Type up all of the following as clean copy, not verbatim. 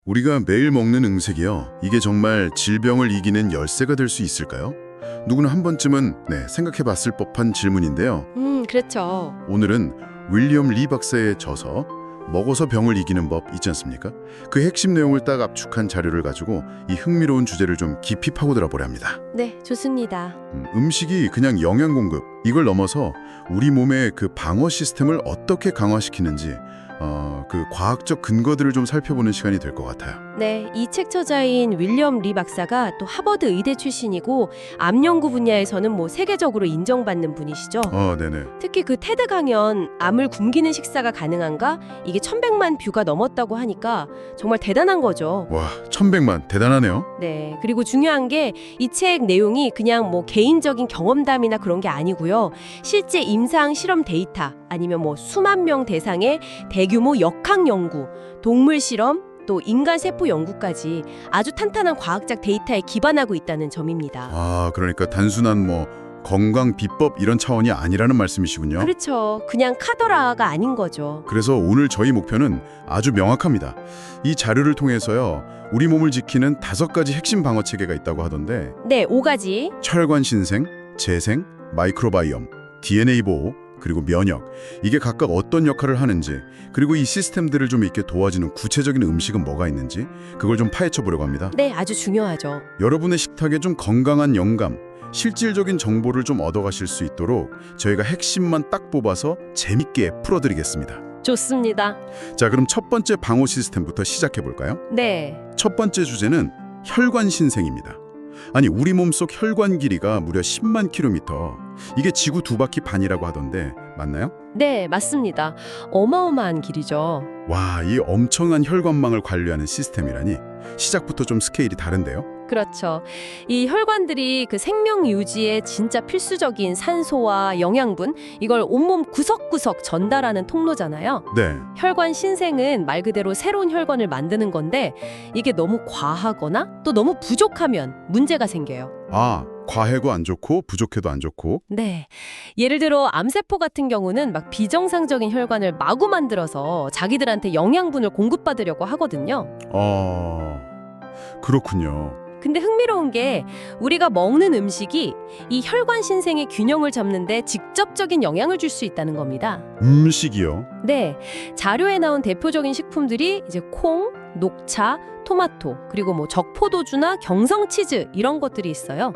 우리가 매일 먹는 음식이요. 이게 정말 질병을 이기는 열쇠가 될 수 있을까요? 누구나 한 번쯤은 생각해 봤을 법한 질문인데요. 그렇죠. 오늘은 윌리엄 리 박사의 저서 먹어서 병을 이기는 법 있지 않습니까? 그 핵심 내용을 딱 압축한 자료를 가지고 이 흥미로운 주제를 좀 깊이 파고들어 보려 합니다. 네, 좋습니다. 음식이 그냥 영양 공급, 이걸 넘어서 우리 몸의 그 방어 시스템을 어떻게 강화시키는지 그 과학적 근거들을 좀 살펴보는 시간이 될 것 같아요. 네, 이 책 저자인 윌리엄 리 박사가 또 하버드 의대 출신이고 암 연구 분야에서는 세계적으로 인정받는 분이시죠. 네네. 특히 그 테드 강연 암을 굶기는 식사가 가능한가? 이게 1100만 뷰가 넘었다고 하니까 정말 대단한 거죠. 와, 1100만 대단하네요. 네, 그리고 중요한 게 이 책 내용이 그냥 개인적인 경험담이나 그런 게 아니고요. 실제 임상 실험 데이터 아니면 수만 명 대상의 대규모 역학 연구, 동물 실험, 또 인간 세포 연구까지 아주 탄탄한 과학적 데이터에 기반하고 있다는 점입니다. 그러니까 단순한 건강 비법 이런 차원이 아니라는 말씀이시군요. 그렇죠. 그냥 카더라가 아닌 거죠. 그래서 오늘 저희 목표는 아주 명확합니다. 이 자료를 통해서요. 우리 몸을 지키는 5가지 핵심 방어 체계가 있다고 하던데 네, 5가지. 혈관 신생, 재생, 마이크로바이옴, DNA 보호, 그리고 면역. 이게 각각 어떤 역할을 하는지, 그리고 이 시스템들을 좀 이렇게 도와주는 구체적인 음식은 뭐가 있는지 그걸 좀 파헤쳐 보려고 합니다. 네, 아주 중요하죠. 여러분의 식탁에 좀 건강한 영감, 실질적인 정보를 좀 얻어가실 수 있도록 저희가 핵심만 딱 뽑아서 재밌게 풀어드리겠습니다. 좋습니다. 자, 그럼 첫 번째 방어 시스템부터 시작해 볼까요? 네. 첫 번째 주제는 혈관 신생입니다. 아니, 우리 몸속 혈관 길이가 무려 10만 킬로미터. 이게 지구 2바퀴 반이라고 하던데 맞나요? 네, 맞습니다. 어마어마한 길이죠. 와, 이 엄청난 혈관망을 관리하는 시스템이라니 시작부터 좀 스케일이 다른데요? 그렇죠. 이 혈관들이 그 생명 유지에 진짜 필수적인 산소와 영양분, 이걸 온몸 구석구석 전달하는 통로잖아요. 네. 혈관 신생은 말 그대로 새로운 혈관을 만드는 건데 이게 너무 과하거나 또 너무 부족하면 문제가 생겨요. 과해도 안 좋고 부족해도 안 좋고. 네. 예를 들어 암세포 같은 경우는 막 비정상적인 혈관을 마구 만들어서 자기들한테 영양분을 공급받으려고 하거든요. 그렇군요. 근데 흥미로운 게 우리가 먹는 음식이 이 혈관 신생의 균형을 잡는데 직접적인 영향을 줄 수 있다는 겁니다. 음식이요? 네, 자료에 나온 대표적인 식품들이 이제 콩, 녹차, 토마토, 그리고 적포도주나 경성치즈 이런 것들이 있어요.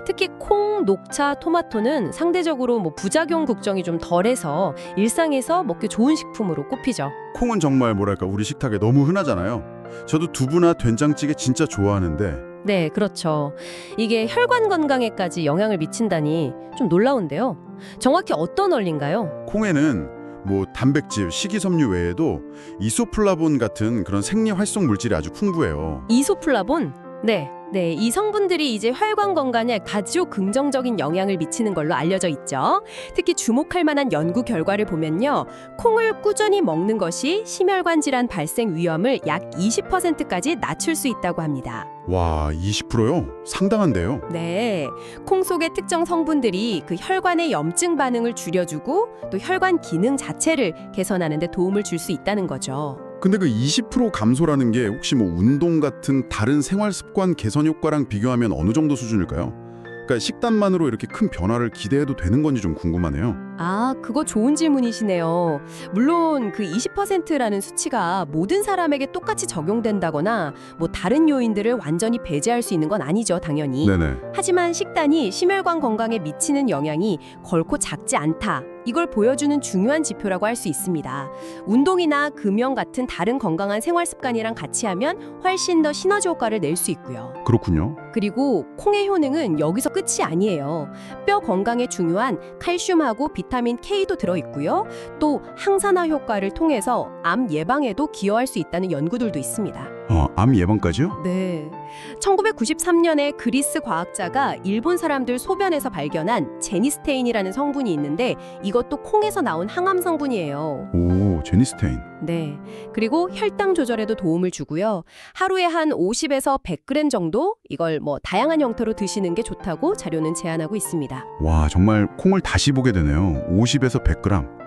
특히 콩, 녹차, 토마토는 상대적으로 부작용 국정이 좀 덜해서 일상에서 먹기 좋은 식품으로 꼽히죠. 콩은 정말 우리 식탁에 너무 흔하잖아요. 저도 두부나 된장찌개 진짜 좋아하는데. 네, 그렇죠. 이게 혈관 건강에까지 영향을 미친다니 좀 놀라운데요. 정확히 어떤 원리인가요? 콩에는 단백질, 식이섬유 외에도 이소플라본 같은 그런 생리 활성 물질이 아주 풍부해요. 이소플라본? 네, 이 성분들이 이제 혈관 건강에 아주 긍정적인 영향을 미치는 걸로 알려져 있죠. 특히 주목할 만한 연구 결과를 보면요. 콩을 꾸준히 먹는 것이 심혈관 질환 발생 위험을 약 20%까지 낮출 수 있다고 합니다. 와, 20%요? 상당한데요? 네, 콩 속의 특정 성분들이 그 혈관의 염증 반응을 줄여주고 또 혈관 기능 자체를 개선하는 데 도움을 줄 수 있다는 거죠. 근데 그 20% 감소라는 게 혹시 운동 같은 다른 생활 습관 개선 효과랑 비교하면 어느 정도 수준일까요? 그러니까 식단만으로 이렇게 큰 변화를 기대해도 되는 건지 좀 궁금하네요. 그거 좋은 질문이시네요. 물론 그 20%라는 수치가 모든 사람에게 똑같이 적용된다거나 다른 요인들을 완전히 배제할 수 있는 건 아니죠, 당연히. 네네. 하지만 식단이 심혈관 건강에 미치는 영향이 결코 작지 않다. 이걸 보여주는 중요한 지표라고 할 수 있습니다. 운동이나 금연 같은 다른 건강한 생활 습관이랑 같이 하면 훨씬 더 시너지 효과를 낼 수 있고요. 그렇군요. 그리고 콩의 효능은 여기서 끝이 아니에요. 뼈 건강에 중요한 칼슘하고 비타민 K도 들어있고요. 또 항산화 효과를 통해서 암 예방에도 기여할 수 있다는 연구들도 있습니다. 암 예방까지요? 네. 1993년에 그리스 과학자가 일본 사람들 소변에서 발견한 제니스테인이라는 성분이 있는데 이것도 콩에서 나온 항암 성분이에요. 오, 제니스테인. 네. 그리고 혈당 조절에도 도움을 주고요. 하루에 한 50에서 100g 정도 이걸 다양한 형태로 드시는 게 좋다고 자료는 제안하고 있습니다. 와, 정말 콩을 다시 보게 되네요. 50에서 100g.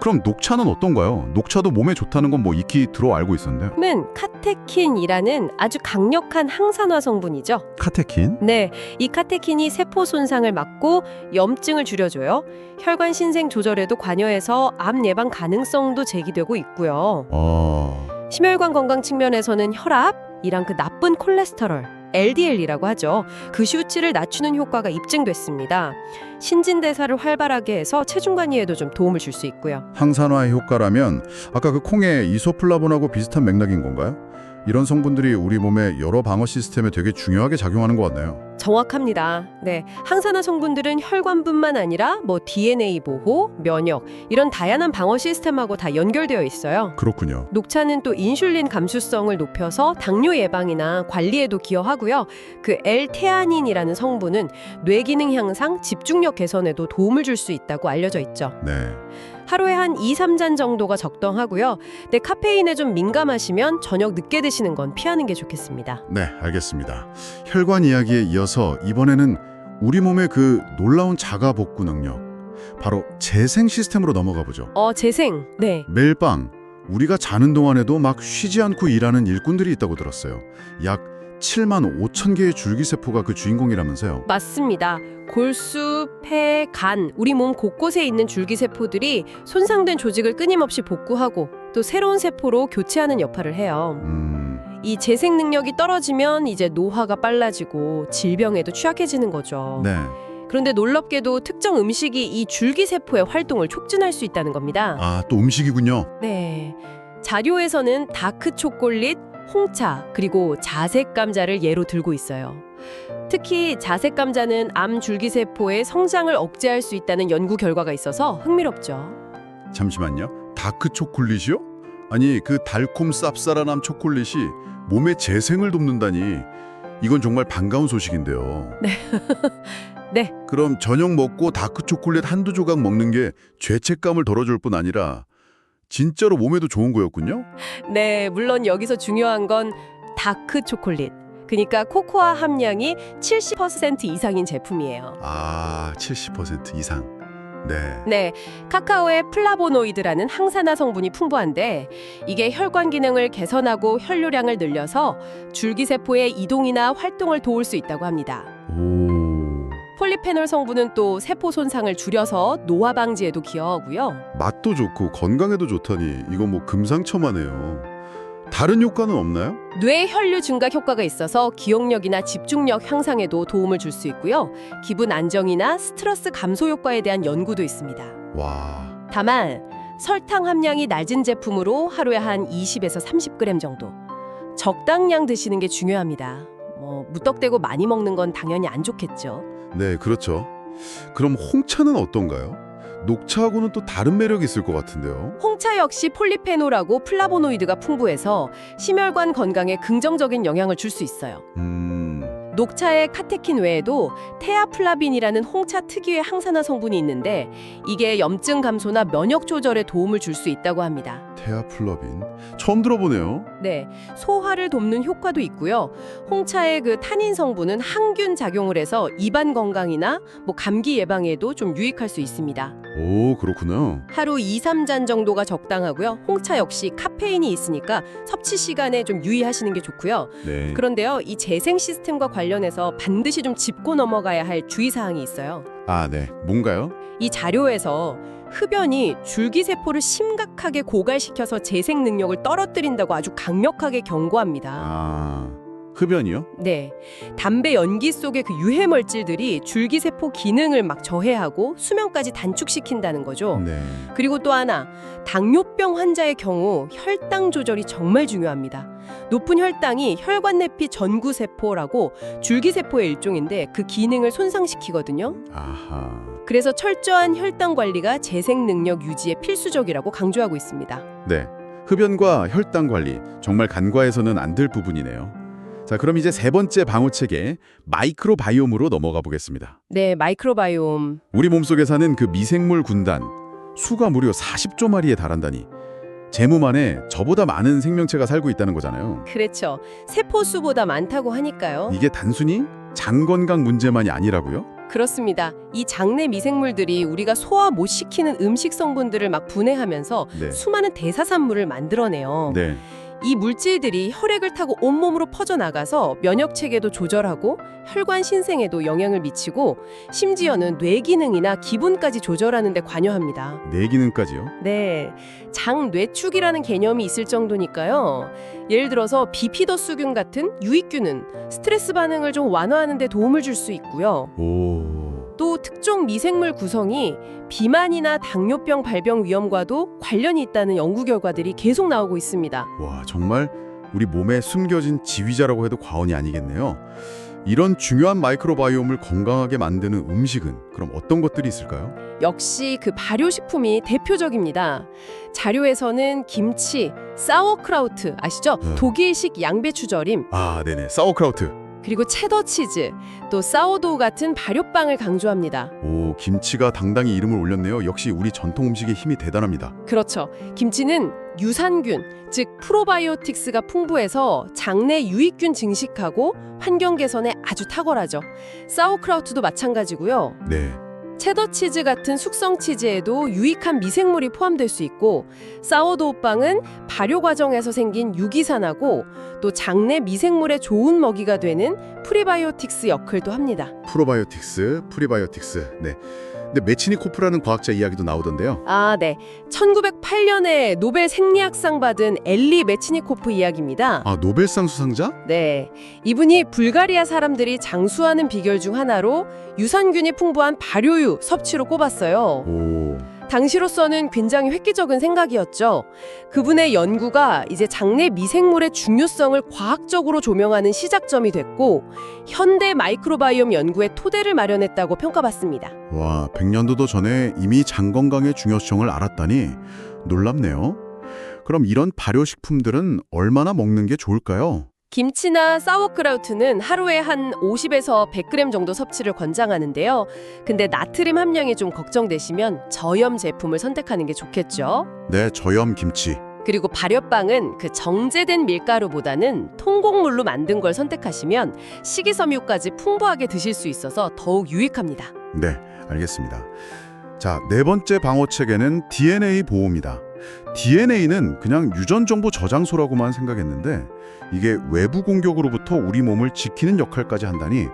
그럼 녹차는 어떤가요? 녹차도 몸에 좋다는 건 뭐 익히 들어 알고 있었는데. 는 카테킨이라는 아주 강력한 항산화 성분이죠. 카테킨? 네, 이 카테킨이 세포 손상을 막고 염증을 줄여줘요. 혈관 신생 조절에도 관여해서 암 예방 가능성도 제기되고 있고요. 심혈관 건강 측면에서는 혈압이랑 그 나쁜 콜레스테롤, LDL이라고 하죠. 그 수치를 낮추는 효과가 입증됐습니다. 신진대사를 활발하게 해서 체중 관리에도 좀 도움을 줄 수 있고요. 항산화의 효과라면 아까 그 콩의 이소플라본하고 비슷한 맥락인 건가요? 이런 성분들이 우리 몸의 여러 방어 시스템에 되게 중요하게 작용하는 것 같네요. 정확합니다. 네, 항산화 성분들은 혈관뿐만 아니라 뭐 DNA 보호, 면역 이런 다양한 방어 시스템하고 다 연결되어 있어요. 그렇군요. 녹차는 또 인슐린 감수성을 높여서 당뇨 예방이나 관리에도 기여하고요. 그 L테아닌이라는 성분은 뇌 기능 향상, 집중력 개선에도 도움을 줄 수 있다고 알려져 있죠. 네. 하루에 한 2, 3잔 정도가 적당하고요. 근데 카페인에 좀 민감하시면 저녁 늦게 드시는 건 피하는 게 좋겠습니다. 네, 알겠습니다. 혈관 이야기에 이어서 이번에는 우리 몸의 그 놀라운 자가 복구 능력, 바로 재생 시스템으로 넘어가 보죠. 재생. 네. 매일 밤 우리가 자는 동안에도 막 쉬지 않고 일하는 일꾼들이 있다고 들었어요. 약 7만 5천 개의 줄기세포가 그 주인공이라면서요. 맞습니다. 골수, 폐, 간, 우리 몸 곳곳에 있는 줄기세포들이 손상된 조직을 끊임없이 복구하고 또 새로운 세포로 교체하는 역할을 해요. 이 재생 능력이 떨어지면 이제 노화가 빨라지고 질병에도 취약해지는 거죠. 네. 그런데 놀랍게도 특정 음식이 이 줄기세포의 활동을 촉진할 수 있다는 겁니다. 아, 또 음식이군요. 네. 자료에서는 다크 초콜릿, 홍차, 그리고 자색 감자를 예로 들고 있어요. 특히 자색 감자는 암 줄기세포의 성장을 억제할 수 있다는 연구 결과가 있어서 흥미롭죠. 잠시만요. 다크 초콜릿이요? 아니, 그 달콤 쌉쌀한 초콜릿이 몸의 재생을 돕는다니 이건 정말 반가운 소식인데요. 네. 그럼 저녁 먹고 다크 초콜릿 한두 조각 먹는 게 죄책감을 덜어줄 뿐 아니라 진짜로 몸에도 좋은 거였군요? 네, 물론 여기서 중요한 건 다크 초콜릿. 그러니까 코코아 함량이 70% 이상인 제품이에요. 아, 70% 이상. 네. 네, 카카오에 플라보노이드라는 항산화 성분이 풍부한데 이게 혈관 기능을 개선하고 혈류량을 늘려서 줄기세포의 이동이나 활동을 도울 수 있다고 합니다. 오. 폴리페놀 성분은 또 세포 손상을 줄여서 노화 방지에도 기여하고요. 맛도 좋고 건강에도 좋다니 이건 뭐 금상첨화네요. 다른 효과는 없나요? 뇌 혈류 증가 효과가 있어서 기억력이나 집중력 향상에도 도움을 줄 수 있고요. 기분 안정이나 스트레스 감소 효과에 대한 연구도 있습니다. 와. 다만 설탕 함량이 낮은 제품으로 하루에 한 20에서 30g 정도. 적당량 드시는 게 중요합니다. 무턱대고 많이 먹는 건 당연히 안 좋겠죠. 네, 그렇죠. 그럼 홍차는 어떤가요? 녹차하고는 또 다른 매력이 있을 것 같은데요. 홍차 역시 폴리페놀하고 플라보노이드가 풍부해서 심혈관 건강에 긍정적인 영향을 줄 수 있어요. 녹차의 카테킨 외에도 테아플라빈이라는 홍차 특유의 항산화 성분이 있는데 이게 염증 감소나 면역 조절에 도움을 줄 수 있다고 합니다. 테아플라빈. 처음 들어보네요. 네, 소화를 돕는 효과도 있고요. 홍차의 그 타닌 성분은 항균 작용을 해서 입안 건강이나 감기 예방에도 좀 유익할 수 있습니다. 오, 그렇구나. 하루 2, 3잔 정도가 적당하고요. 홍차 역시 카페인이 있으니까 섭취 시간에 좀 유의하시는 게 좋고요. 네. 그런데요, 이 재생 시스템과 관련해서 반드시 좀 짚고 넘어가야 할 주의사항이 있어요. 아, 네. 뭔가요? 이 자료에서 흡연이 줄기세포를 심각하게 고갈시켜서 재생 능력을 떨어뜨린다고 아주 강력하게 경고합니다. 아, 흡연이요? 네, 담배 연기 속의 그 유해 물질들이 줄기세포 기능을 막 저해하고 수명까지 단축시킨다는 거죠. 네. 그리고 또 하나, 당뇨병 환자의 경우 혈당 조절이 정말 중요합니다. 높은 혈당이 혈관 내피 전구세포라고 줄기세포의 일종인데 그 기능을 손상시키거든요. 아하. 그래서 철저한 혈당 관리가 재생 능력 유지에 필수적이라고 강조하고 있습니다. 네. 흡연과 혈당 관리 정말 간과해서는 안 될 부분이네요. 자, 그럼 이제 세 번째 방어체계 마이크로바이옴으로 넘어가 보겠습니다. 네, 마이크로바이옴. 우리 몸속에 사는 그 미생물 군단 수가 무려 40조 마리에 달한다니 제 몸 안에 저보다 많은 생명체가 살고 있다는 거잖아요. 그렇죠. 세포 수보다 많다고 하니까요. 이게 단순히 장 건강 문제만이 아니라고요? 그렇습니다. 이 장내 미생물들이 우리가 소화 못 시키는 음식 성분들을 막 분해하면서 네. 수많은 대사산물을 만들어내요. 네. 이 물질들이 혈액을 타고 온몸으로 퍼져나가서 면역 체계도 조절하고 혈관 신생에도 영향을 미치고 심지어는 뇌 기능이나 기분까지 조절하는 데 관여합니다. 뇌 기능까지요? 네, 장뇌축이라는 개념이 있을 정도니까요. 예를 들어서 비피더수균 같은 유익균은 스트레스 반응을 좀 완화하는 데 도움을 줄 수 있고요. 오. 또 특정 미생물 구성이 비만이나 당뇨병 발병 위험과도 관련이 있다는 연구 결과들이 계속 나오고 있습니다. 와, 정말 우리 몸에 숨겨진 지휘자라고 해도 과언이 아니겠네요. 이런 중요한 마이크로바이옴을 건강하게 만드는 음식은 그럼 어떤 것들이 있을까요? 역시 그 발효식품이 대표적입니다. 자료에서는 김치, 사워크라우트 아시죠? 네. 독일식 양배추 절임, 아, 네네. 사워크라우트. 그리고 체더 치즈, 또 사워도우 같은 발효빵을 강조합니다. 오, 김치가 당당히 이름을 올렸네요. 역시 우리 전통 음식의 힘이 대단합니다. 그렇죠. 김치는 유산균, 즉 프로바이오틱스가 풍부해서 장내 유익균 증식하고 환경 개선에 아주 탁월하죠. 사워크라우트도 마찬가지고요. 네. 체더 치즈 같은 숙성 치즈에도 유익한 미생물이 포함될 수 있고 사워도우 빵은 발효 과정에서 생긴 유기산하고 또 장내 미생물의 좋은 먹이가 되는 프리바이오틱스 역할도 합니다. 프로바이오틱스, 프리바이오틱스. 네. 근데 메치니코프라는 과학자 이야기도 나오던데요. 아, 네. 1908년에 노벨 생리학상 받은 엘리 메치니코프 이야기입니다. 아, 노벨상 수상자? 네. 이분이 불가리아 사람들이 장수하는 비결 중 하나로 유산균이 풍부한 발효유 섭취로 꼽았어요. 오. 당시로서는 굉장히 획기적인 생각이었죠. 그분의 연구가 이제 장내 미생물의 중요성을 과학적으로 조명하는 시작점이 됐고 현대 마이크로바이옴 연구의 토대를 마련했다고 평가받습니다. 와, 100년도도 전에 이미 장 건강의 중요성을 알았다니 놀랍네요. 그럼 이런 발효식품들은 얼마나 먹는 게 좋을까요? 김치나 사워크라우트는 하루에 한 50에서 100g 정도 섭취를 권장하는데요. 근데 나트륨 함량이 좀 걱정되시면 저염 제품을 선택하는 게 좋겠죠. 네, 저염 김치. 그리고 발효빵은 그 정제된 밀가루보다는 통곡물로 만든 걸 선택하시면 식이섬유까지 풍부하게 드실 수 있어서 더욱 유익합니다. 네, 알겠습니다. 자, 네 번째 방어 체계는 DNA 보호입니다. DNA는 그냥 유전 정보 저장소라고만 생각했는데 이게 외부 공격으로부터 우리 몸을 지키는 역할까지 한다니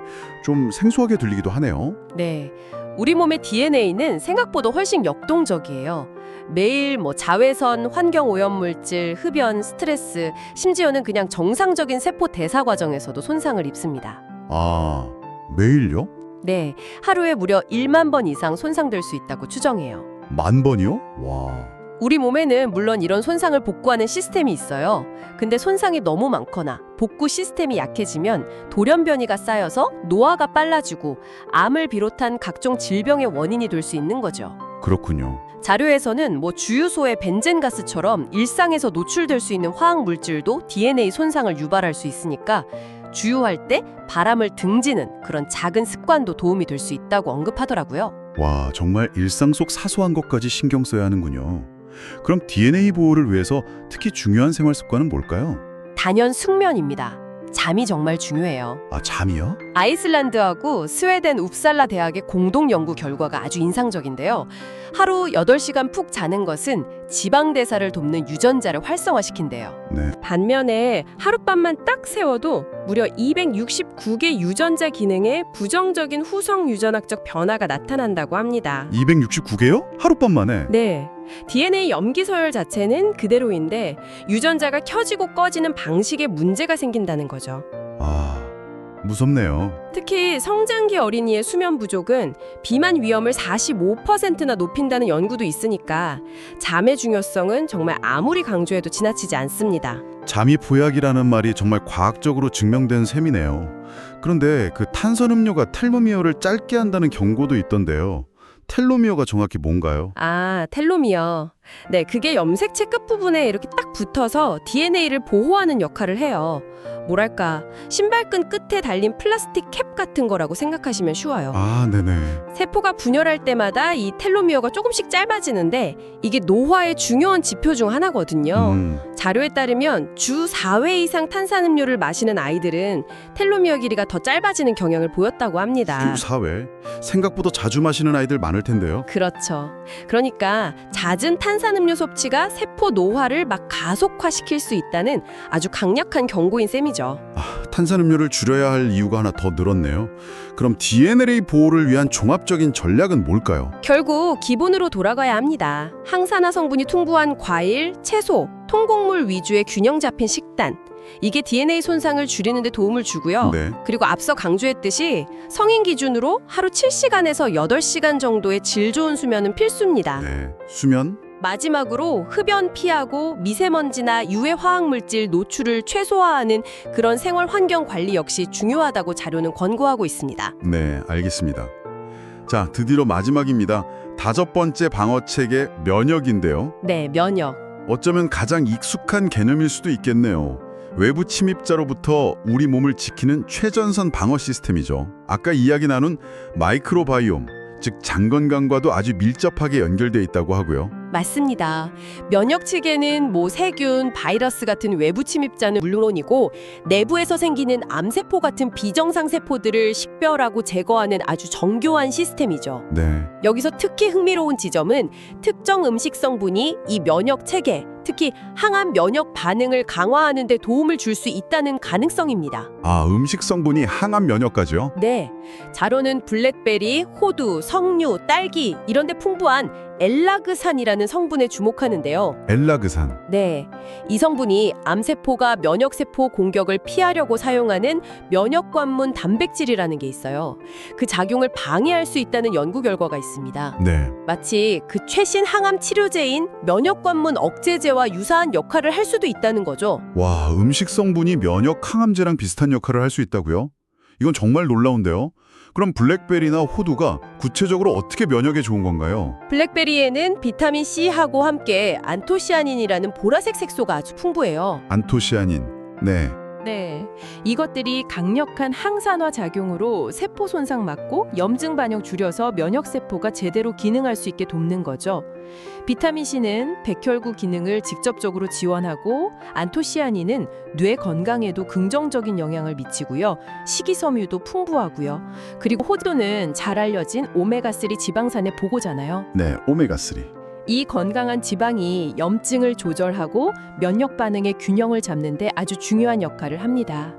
좀 생소하게 들리기도 하네요. 네. 우리 몸의 DNA는 생각보다 훨씬 역동적이에요. 매일 자외선, 환경 오염 물질, 흡연, 스트레스, 심지어는 그냥 정상적인 세포 대사 과정에서도 손상을 입습니다. 아, 매일요? 네. 하루에 무려 1만 번 이상 손상될 수 있다고 추정해요. 10,000번이요? 와. 우리 몸에는 물론 이런 손상을 복구하는 시스템이 있어요. 근데 손상이 너무 많거나 복구 시스템이 약해지면 돌연변이가 쌓여서 노화가 빨라지고 암을 비롯한 각종 질병의 원인이 될 수 있는 거죠. 그렇군요. 자료에서는 주유소의 벤젠가스처럼 일상에서 노출될 수 있는 화학 물질도 DNA 손상을 유발할 수 있으니까 주유할 때 바람을 등지는 그런 작은 습관도 도움이 될 수 있다고 언급하더라고요. 와, 정말 일상 속 사소한 것까지 신경 써야 하는군요. 그럼 DNA 보호를 위해서 특히 중요한 생활 습관은 뭘까요? 단연 숙면입니다. 잠이 정말 중요해요. 아, 잠이요? 아이슬란드하고 스웨덴 웁살라 대학의 공동 연구 결과가 아주 인상적인데요. 하루 8시간 푹 자는 것은 지방 대사를 돕는 유전자를 활성화시킨대요. 네. 반면에 하룻밤만 딱 세워도 무려 269개 유전자 기능에 부정적인 후성 유전학적 변화가 나타난다고 합니다. 269개요? 하룻밤 만에? 네. DNA 염기 서열 자체는 그대로인데 유전자가 켜지고 꺼지는 방식에 문제가 생긴다는 거죠. 아, 무섭네요. 특히 성장기 어린이의 수면 부족은 비만 위험을 45%나 높인다는 연구도 있으니까 잠의 중요성은 정말 아무리 강조해도 지나치지 않습니다. 잠이 보약이라는 말이 정말 과학적으로 증명된 셈이네요. 그런데 그 탄산음료가 텔로미어를 짧게 한다는 경고도 있던데요. 텔로미어가 정확히 뭔가요? 아, 텔로미어. 네, 그게 염색체 끝부분에 이렇게 딱 붙어서 DNA를 보호하는 역할을 해요. 뭐랄까, 신발끈 끝에 달린 플라스틱 캡 같은 거라고 생각하시면 쉬워요. 아, 네네. 세포가 분열할 때마다 이 텔로미어가 조금씩 짧아지는데 이게 노화의 중요한 지표 중 하나거든요. 자료에 따르면 주 4회 이상 탄산음료를 마시는 아이들은 텔로미어 길이가 더 짧아지는 경향을 보였다고 합니다. 주 4회? 생각보다 자주 마시는 아이들 많을 텐데요. 그렇죠. 그러니까 잦은 탄산음료 섭취가 세포 노화를 막 가속화시킬 수 있다는 아주 강력한 경고인 셈이죠. 탄산음료를 줄여야 할 이유가 하나 더 늘었네요. 그럼 DNA 보호를 위한 종합적인 전략은 뭘까요? 결국 기본으로 돌아가야 합니다. 항산화 성분이 풍부한 과일, 채소, 통곡물 위주의 균형 잡힌 식단. 이게 DNA 손상을 줄이는 데 도움을 주고요. 네. 그리고 앞서 강조했듯이 성인 기준으로 하루 7시간에서 8시간 정도의 질 좋은 수면은 필수입니다. 네. 수면? 마지막으로 흡연 피하고 미세먼지나 유해 화학물질 노출을 최소화하는 그런 생활 환경 관리 역시 중요하다고 자료는 권고하고 있습니다. 네, 알겠습니다. 자, 드디어 마지막입니다. 5번째 방어책의 면역인데요. 네, 면역. 어쩌면 가장 익숙한 개념일 수도 있겠네요. 외부 침입자로부터 우리 몸을 지키는 최전선 방어 시스템이죠. 아까 이야기 나눈 마이크로바이옴, 즉 장 건강과도 아주 밀접하게 연결돼 있다고 하고요. 맞습니다. 면역 체계는 세균, 바이러스 같은 외부 침입자는 물론이고 내부에서 생기는 암세포 같은 비정상 세포들을 식별하고 제거하는 아주 정교한 시스템이죠. 네. 여기서 특히 흥미로운 지점은 특정 음식 성분이 이 면역 체계, 특히 항암 면역 반응을 강화하는 데 도움을 줄 수 있다는 가능성입니다. 아, 음식 성분이 항암 면역까지요? 네. 자료는 블랙베리, 호두, 석류, 딸기 이런 데 풍부한 엘라그산이라는 성분에 주목하는데요. 엘라그산. 네. 이 성분이 암세포가 면역세포 공격을 피하려고 사용하는 면역관문 단백질이라는 게 있어요. 그 작용을 방해할 수 있다는 연구 결과가 있습니다. 네. 마치 그 최신 항암 치료제인 면역관문 억제제와 유사한 역할을 할 수도 있다는 거죠. 와, 음식 성분이 면역 항암제랑 비슷한 역할을 할 수 있다고요? 이건 정말 놀라운데요. 그럼 블랙베리나 호두가 구체적으로 어떻게 면역에 좋은 건가요? 블랙베리에는 비타민 C하고 함께 안토시아닌이라는 보라색 색소가 아주 풍부해요. 안토시아닌. 네. 네, 이것들이 강력한 항산화 작용으로 세포 손상 막고 염증 반영 줄여서 면역 세포가 제대로 기능할 수 있게 돕는 거죠. 비타민 C는 백혈구 기능을 직접적으로 지원하고 안토시아닌은 뇌 건강에도 긍정적인 영향을 미치고요. 식이섬유도 풍부하고요. 그리고 호두는 잘 알려진 오메가3 지방산의 보고잖아요. 네, 오메가3. 이 건강한 지방이 염증을 조절하고 면역 반응의 균형을 잡는 데 아주 중요한 역할을 합니다.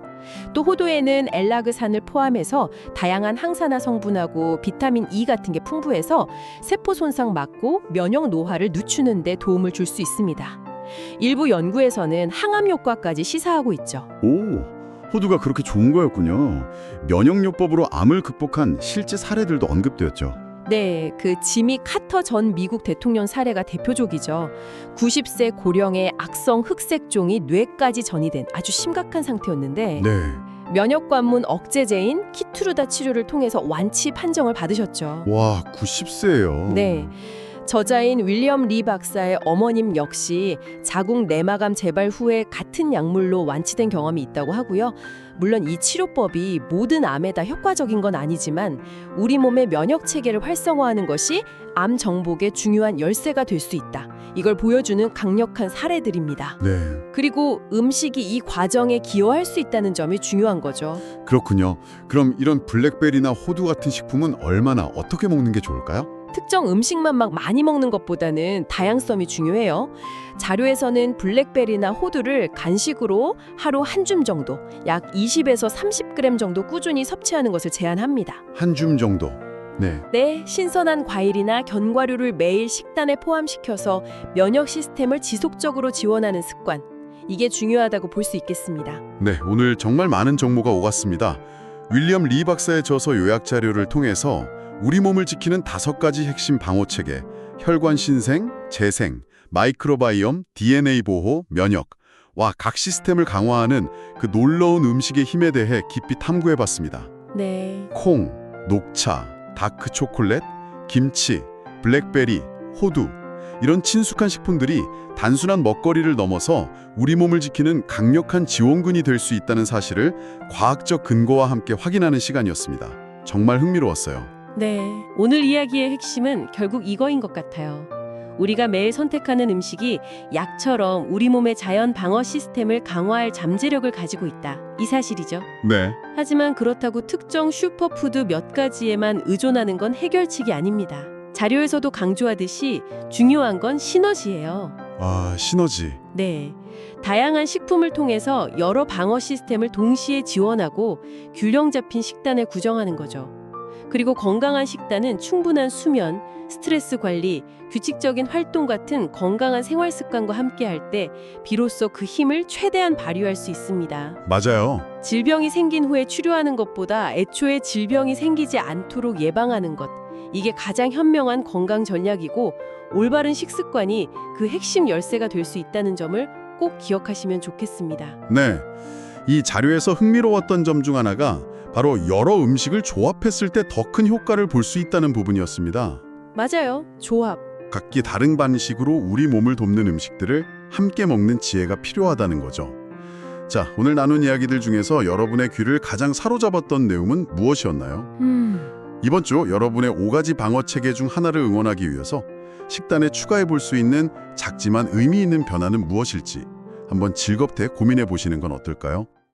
또 호두에는 엘라그산을 포함해서 다양한 항산화 성분하고 비타민 E 같은 게 풍부해서 세포 손상 막고 면역 노화를 늦추는 데 도움을 줄 수 있습니다. 일부 연구에서는 항암 효과까지 시사하고 있죠. 오, 호두가 그렇게 좋은 거였군요. 면역요법으로 암을 극복한 실제 사례들도 언급되었죠. 네, 그 지미 카터 전 미국 대통령 사례가 대표적이죠. 90세 고령의 악성 흑색종이 뇌까지 전이된 아주 심각한 상태였는데 네. 면역관문 억제제인 키투르다 치료를 통해서 완치 판정을 받으셨죠. 와, 90세예요. 네. 저자인 윌리엄 리 박사의 어머님 역시 자궁 내막암 재발 후에 같은 약물로 완치된 경험이 있다고 하고요. 물론 이 치료법이 모든 암에 다 효과적인 건 아니지만 우리 몸의 면역 체계를 활성화하는 것이 암 정복의 중요한 열쇠가 될 수 있다. 이걸 보여주는 강력한 사례들입니다. 네. 그리고 음식이 이 과정에 기여할 수 있다는 점이 중요한 거죠. 그렇군요. 그럼 이런 블랙베리나 호두 같은 식품은 얼마나 어떻게 먹는 게 좋을까요? 특정 음식만 막 많이 먹는 것보다는 다양성이 중요해요. 자료에서는 블랙베리나 호두를 간식으로 하루 한 줌 정도, 약 20에서 30g 정도 꾸준히 섭취하는 것을 제안합니다. 한 줌 정도. 네. 네, 신선한 과일이나 견과류를 매일 식단에 포함시켜서 면역 시스템을 지속적으로 지원하는 습관. 이게 중요하다고 볼 수 있겠습니다. 네, 오늘 정말 많은 정보가 오갔습니다. 윌리엄 리 박사의 저서 요약 자료를 통해서 우리 몸을 지키는 5가지 핵심 방어 체계, 혈관 신생, 재생, 마이크로바이옴, DNA 보호, 면역와 각 시스템을 강화하는 그 놀라운 음식의 힘에 대해 깊이 탐구해봤습니다. 네. 콩, 녹차, 다크 초콜릿, 김치, 블랙베리, 호두 이런 친숙한 식품들이 단순한 먹거리를 넘어서 우리 몸을 지키는 강력한 지원군이 될 수 있다는 사실을 과학적 근거와 함께 확인하는 시간이었습니다. 정말 흥미로웠어요. 네, 오늘 이야기의 핵심은 결국 이거인 것 같아요. 우리가 매일 선택하는 음식이 약처럼 우리 몸의 자연 방어 시스템을 강화할 잠재력을 가지고 있다. 이 사실이죠. 네. 하지만 그렇다고 특정 슈퍼푸드 몇 가지에만 의존하는 건 해결책이 아닙니다. 자료에서도 강조하듯이 중요한 건 시너지예요. 아, 시너지. 네. 다양한 식품을 통해서 여러 방어 시스템을 동시에 지원하고 균형 잡힌 식단을 구정하는 거죠. 그리고 건강한 식단은 충분한 수면, 스트레스 관리, 규칙적인 활동 같은 건강한 생활 습관과 함께할 때 비로소 그 힘을 최대한 발휘할 수 있습니다. 맞아요. 질병이 생긴 후에 치료하는 것보다 애초에 질병이 생기지 않도록 예방하는 것, 이게 가장 현명한 건강 전략이고 올바른 식습관이 그 핵심 열쇠가 될 수 있다는 점을 꼭 기억하시면 좋겠습니다. 네. 이 자료에서 흥미로웠던 점 중 하나가 바로 여러 음식을 조합했을 때 더 큰 효과를 볼 수 있다는 부분이었습니다. 맞아요. 조합. 각기 다른 방식으로 우리 몸을 돕는 음식들을 함께 먹는 지혜가 필요하다는 거죠. 자, 오늘 나눈 이야기들 중에서 여러분의 귀를 가장 사로잡았던 내용은 무엇이었나요? 이번 주 여러분의 5가지 방어 체계 중 하나를 응원하기 위해서 식단에 추가해 볼 수 있는 작지만 의미 있는 변화는 무엇일지 한번 즐겁게 고민해 보시는 건 어떨까요?